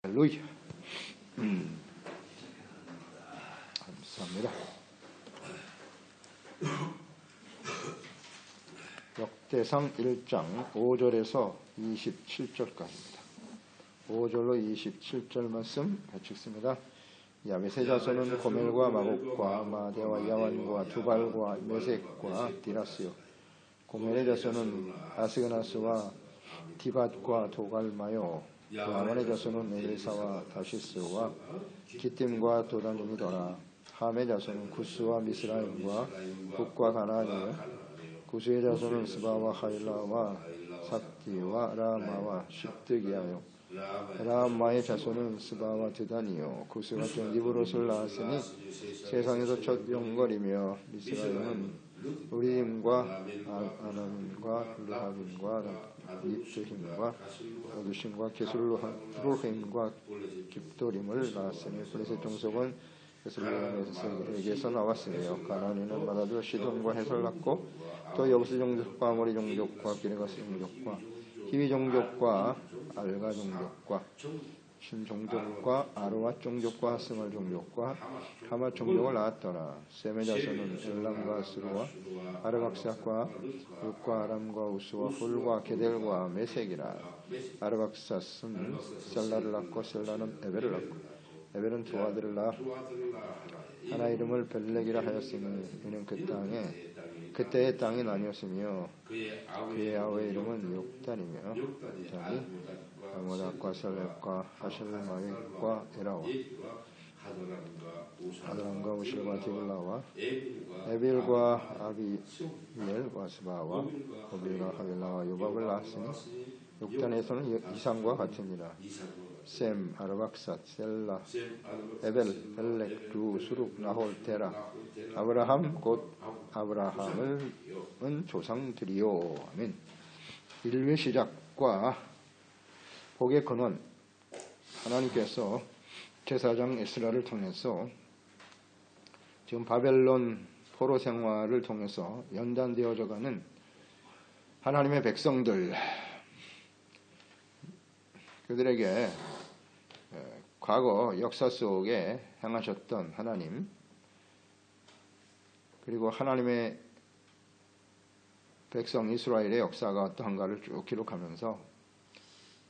할렐루야. 감사합니다. 역대상 1장 5절에서 27절까지입니다. 5절로 27절 말씀 같이 읽습니다. 야벳의 자손은 고멜과 마곡과 마대와 야완과 두발과 메섹과 디라스요. 고멜의 자손은 아스그나스와 디밧과 도갈마요. 야만의 자손은 엘리사와 다시스와 기띔과 도다님이더라. 함의 자손은 구스와 미스라임과 북과 가나안이요. 구스의 자손은 스바와 하일라와 삽디와 라마와 십드기야요. 라마의 자손은 스바와 드다니요. 구스가 쫑디브롯을 낳았으니 세상에서 첫 영걸이며 미스라임은 우리임과 아남임과 르합임과 입주힘과 어두심과 게술루힘과 깁도림을 낳았으니 블레셋 종속은 베슬레헴에게서 나왔으며 가나안인은 마다도 시돈과 해설 낳고 또 여부스 종족과 아모리 종족과 기레가스 종족과 히위 종족과 알가 종족과 신 종족과 아르와 종족과 스멀 종족과 하맛 종족을 낳았더라. 셈의 자손은 엘람과 스루와 아르박삭과 룻과 아람과 우스와 훌과 게델과 메색이라. 아르박삭은 셀라를 낳고 셀라는 에벨을 낳고 에벨은 두 아들을 낳아 하나 이름을 벨렉이라 하였으니 이는 그때의 땅이 나뉘었으며 그의 아우의 이름은 욕단이며 욕단이 아모닥과 살렙과 하실마윗과 에라와 하드람과 우실과 디블라와 에빌과 아비엘과 스바와 오빌과 하빌라와 요밥을 낳았으니 욕단에서는 이상과 같으니라. 셈, 아르박삿, 셀라, 에벨, 벨렉, 루, 수룩, 나홀, 데라, 아브라함 곧 아브라함은 조상들이요. 아멘. 인류의 시작과 복의 근원, 하나님께서 제사장 에스라를 통해서 지금 바벨론 포로 생활을 통해서 연단되어져가는 하나님의 백성들, 그들에게 과거 역사 속에 행하셨던 하나님, 그리고 하나님의 백성 이스라엘의 역사가 어떠한가를 쭉 기록하면서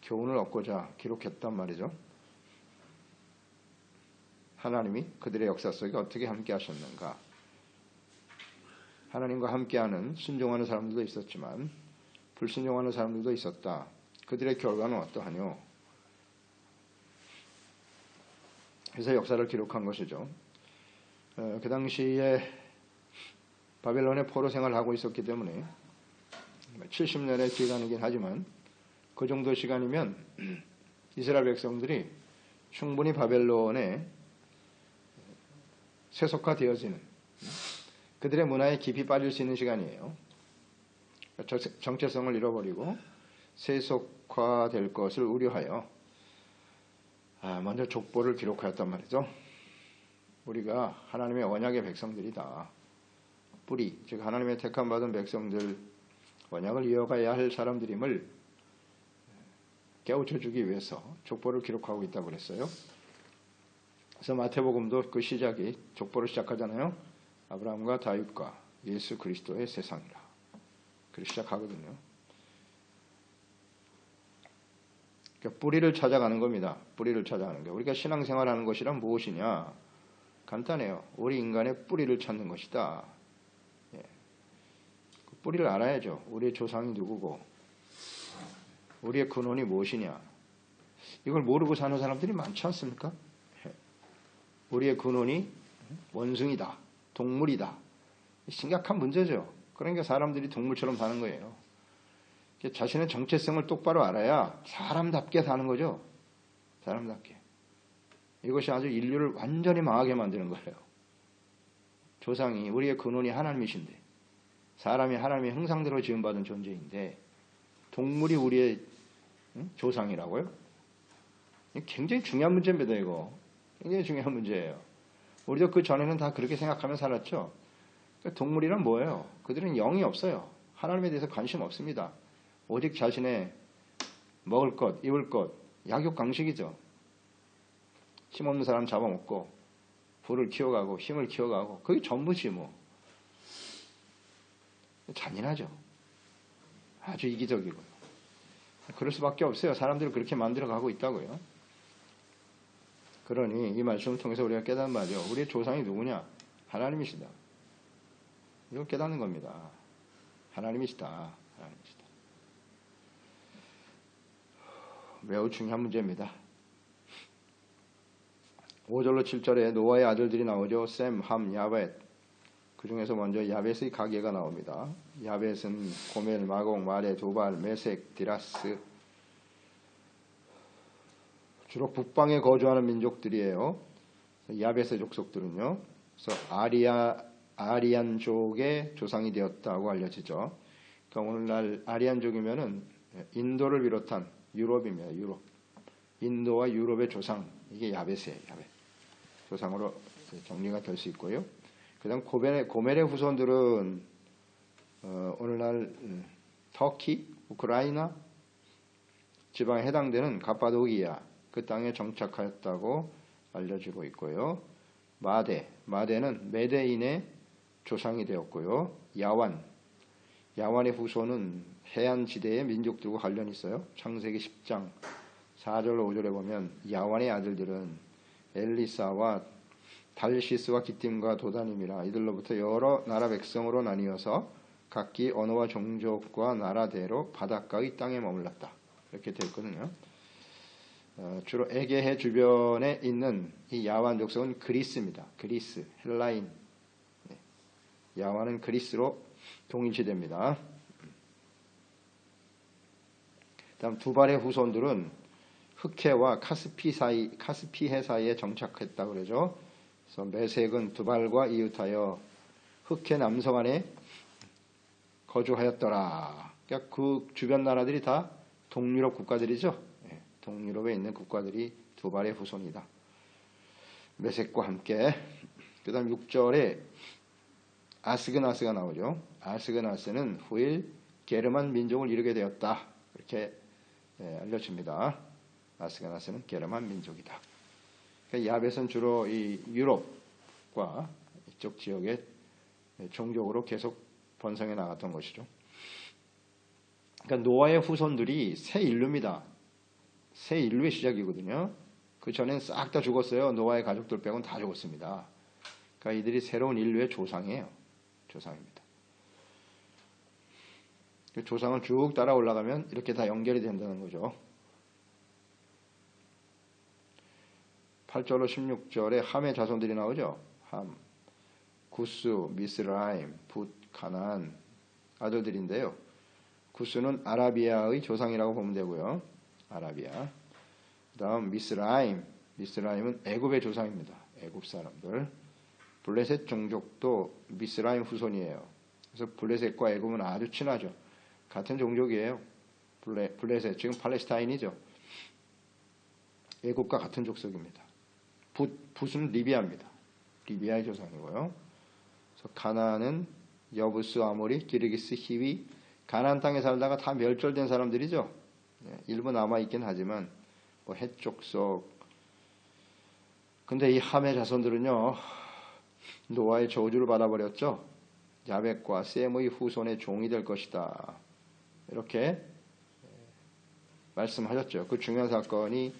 교훈을 얻고자 기록했단 말이죠. 하나님이 그들의 역사 속에 어떻게 함께 하셨는가. 하나님과 함께하는 순종하는 사람들도 있었지만 불순종하는 사람들도 있었다. 그들의 결과는 어떠하뇨? 그래서 역사를 기록한 것이죠. 그 당시에 바벨론의 포로 생활을 하고 있었기 때문에 70년의 기간이긴 하지만 그 정도 시간이면 이스라엘 백성들이 충분히 바벨론에 세속화되어지는, 그들의 문화에 깊이 빠질 수 있는 시간이에요. 정체성을 잃어버리고 세속화될 것을 우려하여 먼저 족보를 기록하였단 말이죠. 우리가 하나님의 언약의 백성들이다. 뿌리, 즉 하나님의 택함받은 백성들, 언약을 이어가야 할 사람들임을 깨우쳐주기 위해서 족보를 기록하고 있다고 그랬어요. 그래서 마태복음도 그 시작이 족보를 시작하잖아요. 아브라함과 다윗과 예수 그리스도의 세상이라. 그렇게 시작하거든요. 그러니까 뿌리를 찾아가는 겁니다. 뿌리를 찾아가는 게. 우리가 신앙생활하는 것이란 무엇이냐? 간단해요. 우리 인간의 뿌리를 찾는 것이다. 예. 그 뿌리를 알아야죠. 우리의 조상이 누구고 우리의 근원이 무엇이냐. 이걸 모르고 사는 사람들이 많지 않습니까? 예. 우리의 근원이 원숭이다. 동물이다. 심각한 문제죠. 그러니까 사람들이 동물처럼 사는 거예요. 자신의 정체성을 똑바로 알아야 사람답게 사는 거죠. 사람답게. 이것이 아주 인류를 완전히 망하게 만드는 거예요. 조상이, 우리의 근원이 하나님이신데, 사람이 하나님의 형상대로 지음받은 존재인데 동물이 우리의 조상이라고요? 굉장히 중요한 문제입니다. 이거 굉장히 중요한 문제예요. 우리도 그 전에는 다 그렇게 생각하며 살았죠. 동물이란 뭐예요? 그들은 영이 없어요. 하나님에 대해서 관심 없습니다. 오직 자신의 먹을 것, 입을 것, 약육강식이죠. 힘없는 사람 잡아먹고 부를 키워가고 힘을 키워가고 그게 전부지 뭐. 잔인하죠. 아주 이기적이고요. 그럴 수밖에 없어요. 사람들을 그렇게 만들어가고 있다고요. 그러니 이 말씀을 통해서 우리가 깨닫는 말이요. 우리의 조상이 누구냐? 하나님이시다. 이걸 깨닫는 겁니다. 하나님이시다. 하나님이시다. 매우 중요한 문제입니다. 5절로 7절에 노아의 아들들이 나오죠. 셈, 함, 야벳. 그 중에서 먼저 야벳의 가계가 나옵니다. 야벳은 고멜, 마공, 마레, 두발, 메색, 디라스. 주로 북방에 거주하는 민족들이에요. 야벳의 족속들은요. 그래서 아리안족의 조상이 되었다고 알려지죠. 그러니까 오늘날 아리안족이면은 인도를 비롯한 유럽입니다. 유럽. 인도와 유럽의 조상. 이게 야벳이에요. 야벳. 조상으로 정리가 될 수 있고요. 그 다음 고멜의 후손들은 오늘날 터키, 우크라이나 지방에 해당되는 갑바도기아 그 땅에 정착하였다고 알려지고 있고요. 마대는 메데인의 조상이 되었고요. 야완의 후손은 해안지대의 민족들과 관련이 있어요. 창세기 10장 4절로 5절에 보면 야완의 아들들은 엘리사와 달시스와 기띔과 도다님이라 이들로부터 여러 나라 백성으로 나뉘어서 각기 언어와 종족과 나라대로 바닷가의 땅에 머물렀다. 이렇게 되어 있거든요. 주로 에게해 주변에 있는 이 야완 족속은 그리스입니다. 그리스, 헬라인. 야완은 그리스로 동일시됩니다. 다음 두발의 후손들은 흑해와 카스피해 사이에 정착했다고 그러죠. 그래서 메색은 두발과 이웃하여 흑해 남성 안에 거주하였더라. 그러니까 그 주변 나라들이 다 동유럽 국가들이죠. 동유럽에 있는 국가들이 두발의 후손이다. 메색과 함께. 그 다음 6절에 아스그나스가 나오죠. 아스그나스는 후일 게르만 민족을 이루게 되었다. 이렇게 알려집니다. 아스그나스는 게르만 민족이다. 그러니까 야벳은 주로 이 유럽과 이쪽 지역에 종족으로 계속 번성해 나갔던 것이죠. 그러니까 노아의 후손들이 새 인류입니다. 새 인류의 시작이거든요. 그 전엔 싹 다 죽었어요. 노아의 가족들 빼고는 다 죽었습니다. 그러니까 이들이 새로운 인류의 조상이에요. 조상입니다. 그 조상을 쭉 따라 올라가면 이렇게 다 연결이 된다는 거죠. 8절로 16절에 함의 자손들이 나오죠. 함, 구스, 미스라임, 붓, 가나안 아들들인데요. 구스는 아라비아의 조상이라고 보면 되고요. 아라비아. 그 다음 미스라임은 애굽의 조상입니다. 애굽 사람들. 블레셋 종족도 미스라임 후손이에요. 그래서 블레셋과 애굽은 아주 친하죠. 같은 종족이에요. 블레셋 지금 팔레스타인이죠. 애굽과 같은 족속입니다. 붓은 리비아입니다. 리비아의 조상이고요. 그래서 가나안은 여부스, 아모리, 기르기스, 히위 가나안 땅에 살다가 다 멸절된 사람들이죠. 일부 남아있긴 하지만 뭐 헷족속. 근데 이 함의 자손들은요. 노아의 저주를 받아버렸죠. 야벳과 셈의 후손의 종이 될 것이다. 이렇게 말씀하셨죠. 그 중요한 사건이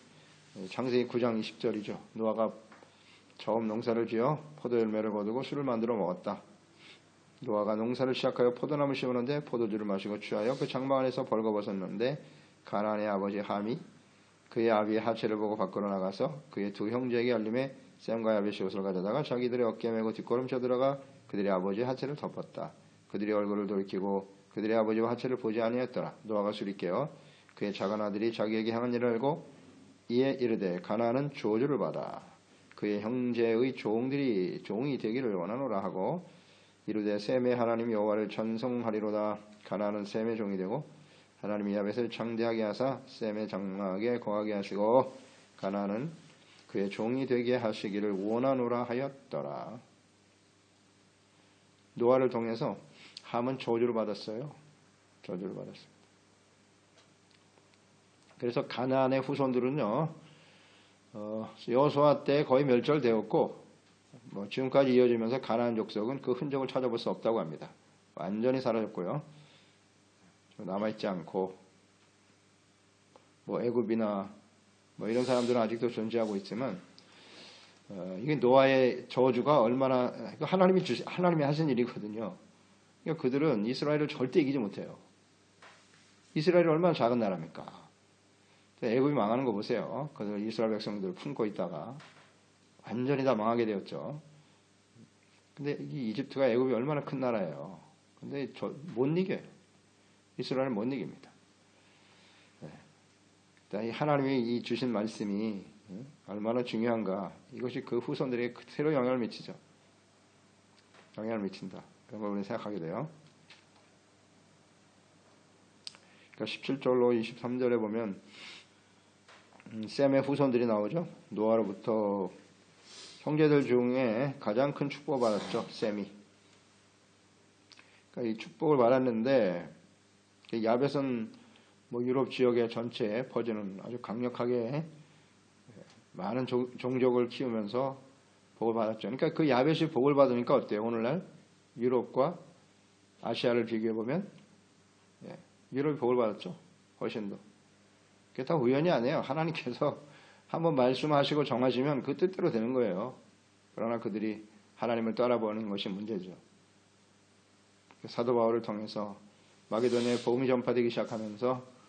창세기 9장 20절이죠. 노아가 처음 농사를 지어 포도 열매를 거두고 술을 만들어 먹었다. 노아가 농사를 시작하여 포도나무를 심었는데 포도주를 마시고 취하여 그 장막 안에서 벌거벗었는데 가나안의 아버지 함이 그의 아비의 하체를 보고 밖으로 나가서 그의 두 형제에게 알림해 셈과 야벳이 옷을 가져다가 자기들의 어깨에 메고 뒷걸음쳐 들어가 그들의 아버지의 하체를 덮었다. 그들의 얼굴을 돌이키고 그들의 아버지와 하체를 보지 아니했더라. 노아가 술이 깨어 그의 작은 아들이 자기에게 향한 일을 알고 이에 이르되 가나안은 저주를 받아 그의 형제의 종이 되기를 원하노라 하고 이르되 셈의 하나님 여호와를 찬송하리로다. 가나안은 셈의 종이 되고 하나님이 야벳을 창대하게 하사 셈의 장막에 거하게 하시고 가나안은 그의 종이 되게 하시기를 원하노라 하였더라. 노아를 통해서 함은 저주를 받았어요. 저주를 받았습니다. 그래서 가나안의 후손들은요, 여호수아 때 거의 멸절되었고 지금까지 이어지면서 가나안 족속은 그 흔적을 찾아볼 수 없다고 합니다. 완전히 사라졌고요. 남아있지 않고 애굽이나 이런 사람들은 아직도 존재하고 있지만 이게 노아의 저주가 얼마나 하나님이 하신 일이거든요. 그러니까 그들은 이스라엘을 절대 이기지 못해요. 이스라엘이 얼마나 작은 나라입니까? 애굽이 망하는 거 보세요. 그들 이스라엘 백성들 품고 있다가 완전히 다 망하게 되었죠. 근데 이 이집트가 애굽이 얼마나 큰 나라예요. 근데 못 이겨요. 이스라엘은 못 이깁니다. 이 하나님이 주신 말씀이 얼마나 중요한가. 이것이 그 후손들에게 그대로 영향을 미치죠. 영향을 미친다. 그런 걸 우리는 생각하게 돼요. 그러니까 17절로 23절에 보면 셈의 후손들이 나오죠. 노아로부터 형제들 중에 가장 큰 축복을 받았죠. 셈이. 그러니까 이 축복을 받았는데 야벳은 유럽 지역의 전체에 퍼지는 아주 강력하게 많은 종족을 키우면서 복을 받았죠. 그러니까 그 야벳이 복을 받으니까 어때요? 오늘날 유럽과 아시아를 비교해 보면 유럽이 복을 받았죠. 훨씬 더. 그게 다 우연이 아니에요. 하나님께서 한번 말씀하시고 정하시면 그 뜻대로 되는 거예요. 그러나 그들이 하나님을 따라보는 것이 문제죠. 사도 바울을 통해서 마게도냐에 복음이 전파되기 시작하면서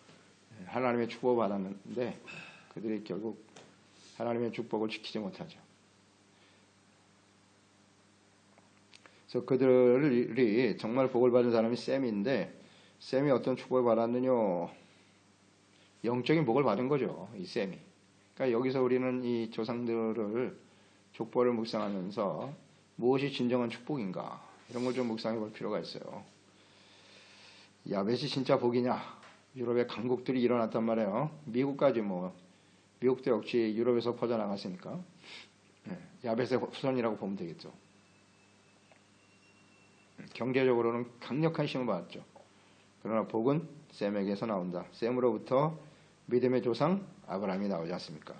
하나님의 축복을 받았는데 그들이 결국 하나님의 축복을 지키지 못하죠. 그래서 그들이 정말 복을 받은 사람이 셈인데 셈이 어떤 축복을 받았느냐? 영적인 복을 받은 거죠. 이 셈이. 그러니까 여기서 우리는 이 조상들을 족보를 묵상하면서 무엇이 진정한 축복인가 이런 걸 좀 묵상해 볼 필요가 있어요. 야벳이 진짜 복이냐? 유럽의 강국들이 일어났단 말이에요. 미국까지 미국도 역시 유럽에서 퍼져나갔으니까 야벳의 후손이라고 보면 되겠죠. 경제적으로는 강력한 힘을 받았죠. 그러나 복은 셈에게서 나온다. 셈으로부터 믿음의 조상 아브라함이 나오지 않습니까?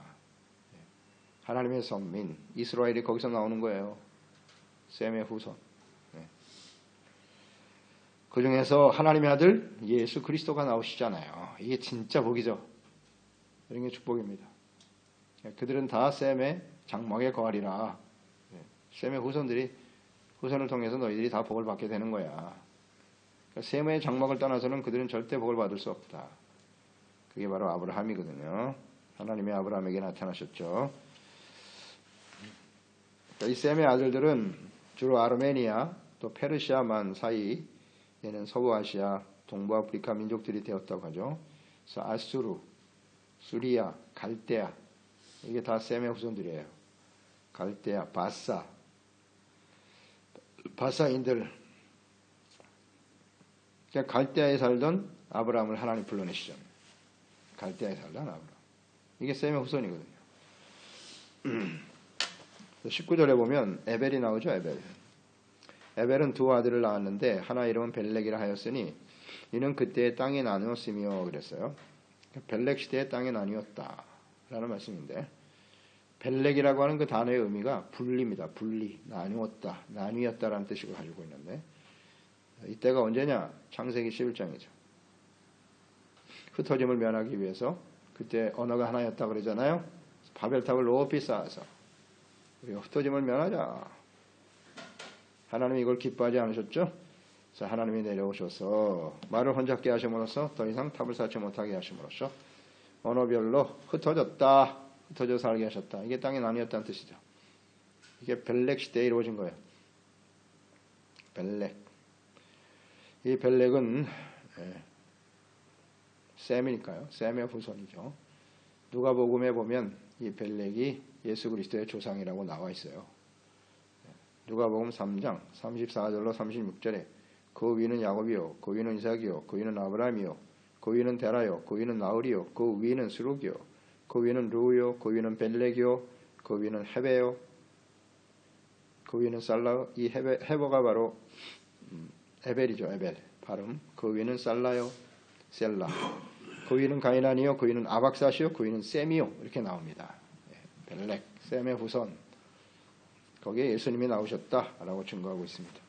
하나님의 선민 이스라엘이 거기서 나오는 거예요. 셈의 후손. 그 중에서 하나님의 아들 예수 그리스도가 나오시잖아요. 이게 진짜 복이죠. 이런 게 축복입니다. 그들은 다 셈의 장막에 거하리라. 셈의 후손을 통해서 너희들이 다 복을 받게 되는 거야. 그러니까 셈의 장막을 떠나서는 그들은 절대 복을 받을 수 없다. 그게 바로 아브라함이거든요. 하나님의 아브라함에게 나타나셨죠. 그러니까 이 셈의 아들들은 주로 아르메니아 또 페르시아만 사이 얘는 서부아시아, 동부아프리카 민족들이 되었다고 하죠. 그래서 아수르, 수리아, 갈대아 이게 다 셈의 후손들이에요. 갈대아, 바사인들 그러니까 갈대아에 살던 아브라함을 하나님 불러내시죠. 갈대아에 살던 아브라함. 이게 셈의 후손이거든요. 19절에 보면 에벨이 나오죠. 에벨은 두 아들을 낳았는데 하나 이름은 벨렉이라 하였으니 이는 그때의 땅이 나누었으며 그랬어요. 벨렉 시대의 땅이 나뉘었다 라는 말씀인데 벨렉이라고 하는 그 단어의 의미가 분리입니다. 분리, 나누었다, 나뉘었다라는 뜻을 가지고 있는데 이때가 언제냐? 창세기 11장이죠. 흩어짐을 면하기 위해서 그때 언어가 하나였다 그러잖아요. 바벨탑을 높이 쌓아서 우리가 흩어짐을 면하자. 하나님이 이걸 기뻐하지 않으셨죠? 그래서 하나님이 내려오셔서 말을 혼잡게 하심으로써 더 이상 탑을 쌓지 못하게 하심으로써 언어별로 흩어져 살게 하셨다. 이게 땅이 나뉘었다는 뜻이죠. 이게 벨렉 시대에 이루어진 거예요. 벨렉. 이 벨렉은 셈이니까요. 셈의 후손이죠. 누가복음에 보면 이 벨렉이 예수 그리스도의 조상이라고 나와 있어요. 누가복음 3장 34절로 36절에 그 위는 야곱이요 그 위는 이삭이요 그 위는 아브라함이요 그 위는 데라요 그 위는 나홀이요 그 위는 스룩이요 그 위는 루요 그 위는 벨렉이요 그 위는 헤베요 그 위는 살라요. 이 헤버가 바로 에벨이죠. 에벨 발음. 그 위는 살라요 셀라. 그 위는 가이난이요 그 위는 아박사시요 그 위는 셈이요 이렇게 나옵니다. 벨렉, 셈의 후손. 거기에 예수님이 나오셨다라고 증거하고 있습니다.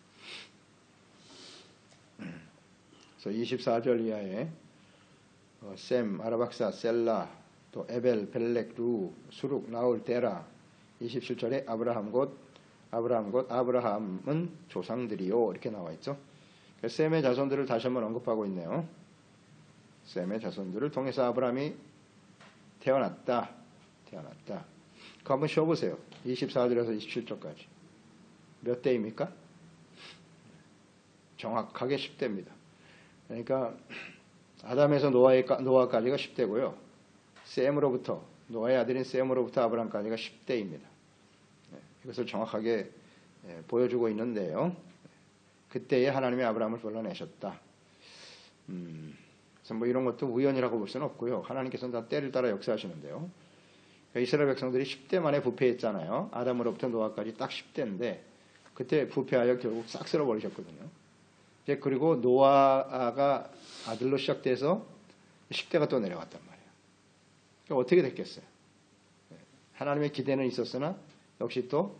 그래서 24절 이하에 셈, 아라박사, 셀라, 또 에벨, 벨렉, 루, 수룩, 나올, 데라. 27절에 아브라함은 조상들이요 이렇게 나와 있죠. 셈의 자손들을 다시 한번 언급하고 있네요. 셈의 자손들을 통해서 아브라함이 태어났다. 그거 한번 쉬어보세요. 24절에서 27절까지 몇 대입니까? 정확하게 10대입니다. 그러니까 아담에서 노아까지가 10대고요. 셈으로부터 노아의 아들인 셈으로부터 아브라함까지가 10대입니다. 이것을 정확하게 보여주고 있는데요. 그때에 하나님이 아브라함을 불러내셨다. 그래서 뭐 이런 것도 우연이라고 볼 수는 없고요. 하나님께서는 다 때를 따라 역사하시는데요. 이스라엘 백성들이 10대 만에 부패했잖아요. 아담으로부터 노아까지 딱 10대인데 그때 부패하여 결국 싹 쓸어버리셨거든요. 이제 그리고 노아가 아들로 시작돼서 10대가 또 내려갔단 말이에요. 그러니까 어떻게 됐겠어요? 하나님의 기대는 있었으나 역시 또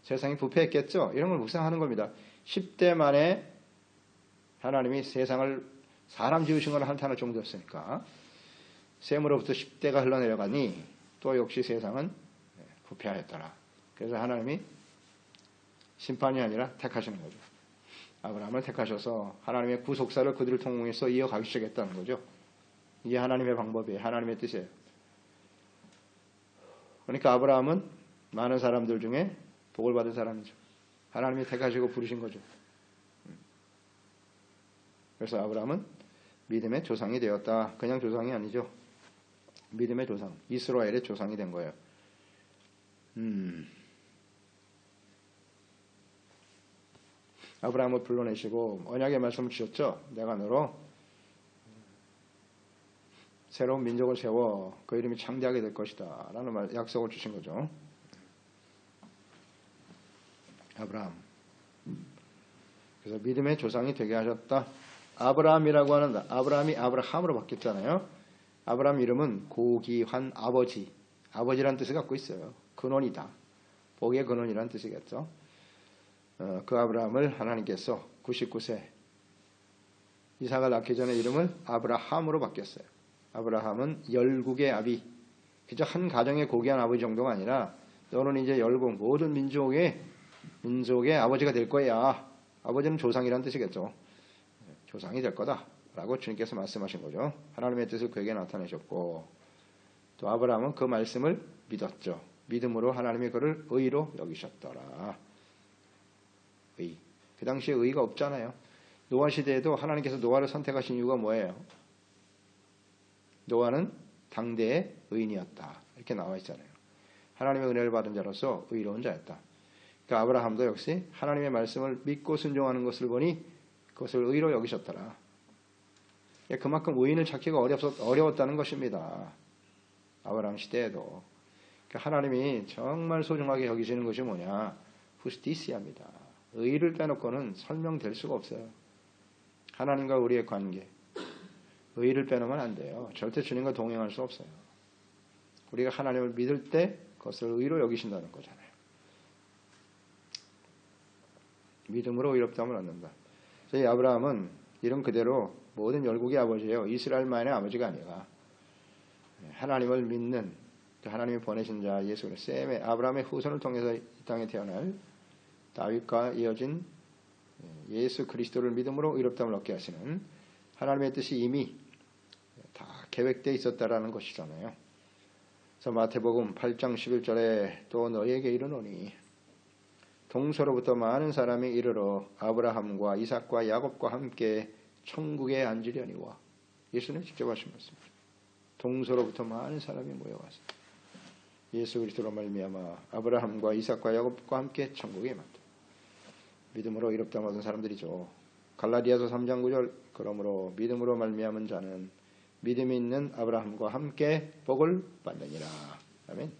세상이 부패했겠죠. 이런 걸 묵상하는 겁니다. 10대 만에 하나님이 세상을 사람 지으신 걸 한탄할 정도였으니까 셈으로부터 10대가 흘러내려가니 또 역시 세상은 부패하였더라. 그래서 하나님이 심판이 아니라 택하시는 거죠. 아브라함을 택하셔서 하나님의 구속사를 그들을 통해서 이어가기 시작했다는 거죠. 이게 하나님의 방법이에요. 하나님의 뜻이에요. 그러니까 아브라함은 많은 사람들 중에 복을 받은 사람이죠. 하나님이 택하시고 부르신 거죠. 그래서 아브라함은 믿음의 조상이 되었다. 그냥 조상이 아니죠. 믿음의 조상, 이스라엘의 조상이 된 거예요. 아브라함을 불러내시고 언약의 말씀을 주셨죠. 내가 너로 새로운 민족을 세워 그 이름이 창대하게 될 것이다 라는 약속을 주신 거죠. 아브라함. 그래서 믿음의 조상이 되게 하셨다. 아브라함이라고 하는 아브라함이 아브라함으로 바뀌었잖아요. 아브라함 이름은 고기환 아버지. 아버지란 뜻을 갖고 있어요. 근원이다. 복의 근원이란 뜻이겠죠. 그 아브라함을 하나님께서 99세 이삭을 낳기 전에 이름을 아브라함으로 바뀌었어요. 아브라함은 열국의 아비. 그저 한 가정의 고귀한 아버지 정도가 아니라 너는 이제 열국 모든 민족의 아버지가 될 거야. 아버지는 조상이란 뜻이겠죠. 조상이 될 거다라고 주님께서 말씀하신 거죠. 하나님의 뜻을 그에게 나타내셨고 또 아브라함은 그 말씀을 믿었죠. 믿음으로 하나님이 그를 의로 여기셨더라. 의. 그 당시에 의가 없잖아요. 노아 시대에도 하나님께서 노아를 선택하신 이유가 뭐예요? 노아는 당대의 의인이었다. 이렇게 나와 있잖아요. 하나님의 은혜를 받은 자로서 의로운 자였다. 그러니까 아브라함도 역시 하나님의 말씀을 믿고 순종하는 것을 보니 그것을 의로 여기셨더라. 그만큼 의인을 찾기가 어려웠다는 것입니다. 아브라함 시대에도. 그러니까 하나님이 정말 소중하게 여기시는 것이 뭐냐? 후스티시아입니다. 의를 빼놓고는 설명될 수가 없어요. 하나님과 우리의 관계. 의를 빼놓으면 안 돼요. 절대 주님과 동행할 수 없어요. 우리가 하나님을 믿을 때 그것을 의로 여기신다는 거잖아요. 믿음으로 의롭다함을 얻는다. 그래서 이 아브라함은 이름 그대로 모든 열국의 아버지예요. 이스라엘만의 아버지가 아니라 하나님을 믿는 하나님이 보내신 자 예수 그리스도 셈의 아브라함의 후손을 통해서 이 땅에 태어날 다윗과 이어진 예수 그리스도를 믿음으로 의롭다함을 얻게 하시는 하나님의 뜻이 이미 다 계획되어 있었다라는 것이잖아요. 그래서 마태복음 8장 11절에 또 너희에게 이르노니 동서로부터 많은 사람이 이르러 아브라함과 이삭과 야곱과 함께 천국에 앉으려니와 예수는 직접 하신 말씀입니다. 동서로부터 많은 사람이 모여와서 예수 그리스도로 말미암아 아브라함과 이삭과 야곱과 함께 천국에 임한다. 믿음으로 의롭다함을 얻은 사람들이죠. 갈라디아서 3장 9절 그러므로 믿음으로 말미암은 자는 믿음이 있는 아브라함과 함께 복을 받느니라. 아멘.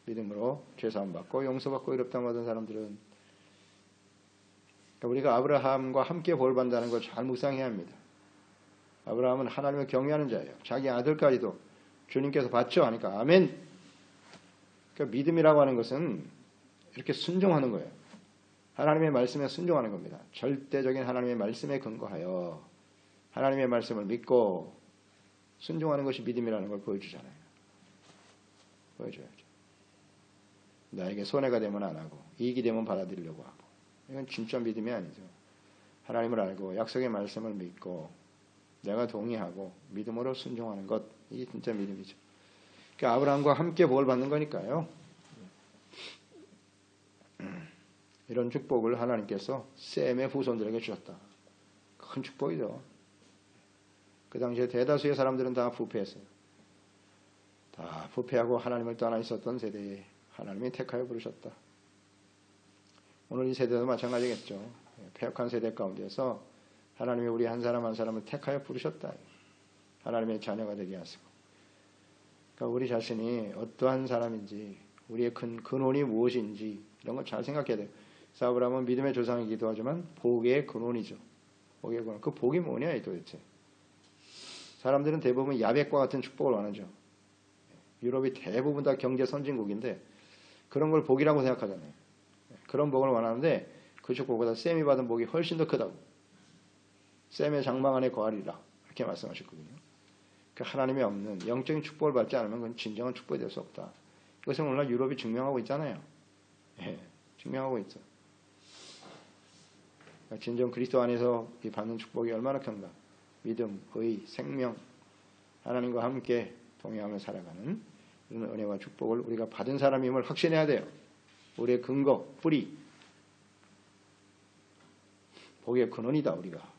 믿음으로 죄사함 받고 용서받고 의롭다함을 얻은 사람들은 우리가 아브라함과 함께 복을 받는다는 걸 잘 묵상해야 합니다. 아브라함은 하나님을 경외하는 자예요. 자기 아들까지도 주님께서 받죠 하니까 아멘. 그러니까 믿음이라고 하는 것은 이렇게 순종하는 거예요. 하나님의 말씀에 순종하는 겁니다. 절대적인 하나님의 말씀에 근거하여 하나님의 말씀을 믿고 순종하는 것이 믿음이라는 걸 보여주잖아요. 보여줘야죠. 나에게 손해가 되면 안 하고 이익이 되면 받아들이려고 하고. 이건 진짜 믿음이 아니죠. 하나님을 알고 약속의 말씀을 믿고 내가 동의하고 믿음으로 순종하는 것, 이게 진짜 믿음이죠. 그러니까 아브라함과 함께 복을 받는 거니까요. 이런 축복을 하나님께서 셈의 후손들에게 주셨다. 큰 축복이죠. 그 당시에 대다수의 사람들은 다 부패했어요. 다 부패하고 하나님을 떠나 있었던 세대에 하나님이 택하여 부르셨다. 오늘 이 세대도 마찬가지겠죠. 패역한 세대 가운데서 하나님이 우리 한 사람 한 사람을 택하여 부르셨다. 하나님의 자녀가 되게 하시고. 그러니까 우리 자신이 어떠한 사람인지, 우리의 큰 근원이 무엇인지 이런 걸 잘 생각해야 돼요. 아브라함은 믿음의 조상이기도 하지만 복의 근원이죠. 복의 근원. 그 복이 뭐냐 도대체. 사람들은 대부분 야백과 같은 축복을 원하죠. 유럽이 대부분 다 경제 선진국인데 그런 걸 복이라고 생각하잖아요. 그런 복을 원하는데 그 축복보다 셈이 받은 복이 훨씬 더 크다고. 셈의 장막 안에 거하리라 이렇게 말씀하셨거든요. 그 하나님이 없는 영적인 축복을 받지 않으면 그건 진정한 축복이 될 수 없다. 이것은 오늘날 유럽이 증명하고 있잖아요. 예, 증명하고 있죠. 진정 그리스도 안에서 받는 축복이 얼마나 큰가. 믿음, 의, 생명, 하나님과 함께 동행하며 살아가는 이런 은혜와 축복을 우리가 받은 사람임을 확신해야 돼요. 우리의 근거, 뿌리, 복의 근원이다 우리가.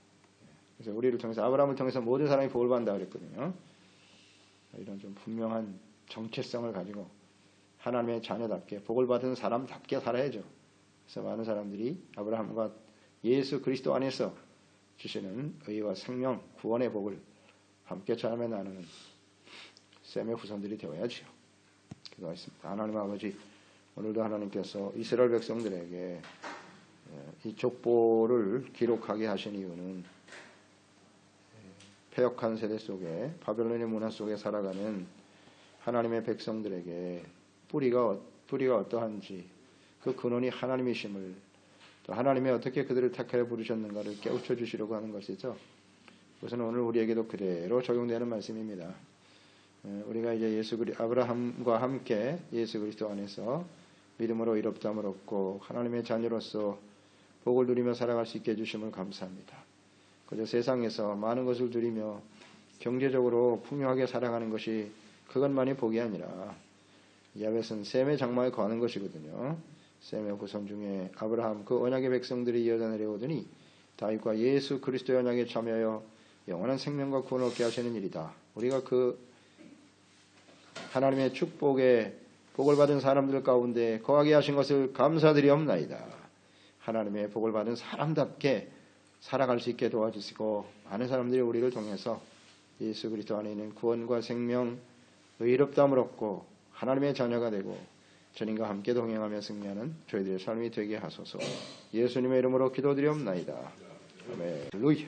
그래서 우리를 통해서 아브라함을 통해서 모든 사람이 복을 받는다 그랬거든요. 이런 좀 분명한 정체성을 가지고 하나님의 자녀답게 복을 받은 사람답게 살아야죠. 그래서 많은 사람들이 아브라함과 예수 그리스도 안에서 주시는 의와 생명, 구원의 복을 함께 자매 나누는 셈의 후손들이 되어야지요. 기도하겠습니다. 하나님 아버지, 오늘도 하나님께서 이스라엘 백성들에게 이 족보를 기록하게 하신 이유는 패역한 세대 속에 바벨론의 문화 속에 살아가는 하나님의 백성들에게 뿌리가 어떠한지 그 근원이 하나님이심을 또 하나님이 어떻게 그들을 택하여 부르셨는가를 깨우쳐 주시려고 하는 것이죠. 그것은 오늘 우리에게도 그대로 적용되는 말씀입니다. 우리가 이제 아브라함과 함께 예수 그리스도 안에서 믿음으로 의롭다함을 얻고 하나님의 자녀로서 복을 누리며 살아갈 수 있게 해주심을 감사합니다. 그저 세상에서 많은 것을 누리며 경제적으로 풍요하게 살아가는 것이 그것만이 복이 아니라 야벳은 셈의 장막에 거하는 것이거든요. 셈의 후손 중에 아브라함 그 언약의 백성들이 이어져 내려오더니 다윗과 예수 그리스도의 언약에 참여하여 영원한 생명과 구원을 얻게 하시는 일이다. 우리가 그 하나님의 축복에 복을 받은 사람들 가운데 거하게 하신 것을 감사드리옵나이다. 하나님의 복을 받은 사람답게 살아갈 수 있게 도와주시고 많은 사람들이 우리를 통해서 예수 그리스도 안에 있는 구원과 생명, 의롭다함을 얻고 하나님의 자녀가 되고 주님과 함께 동행하며 승리하는 저희들의 삶이 되게 하소서. 예수님의 이름으로 기도드리옵나이다. 아멘. 할렐루야.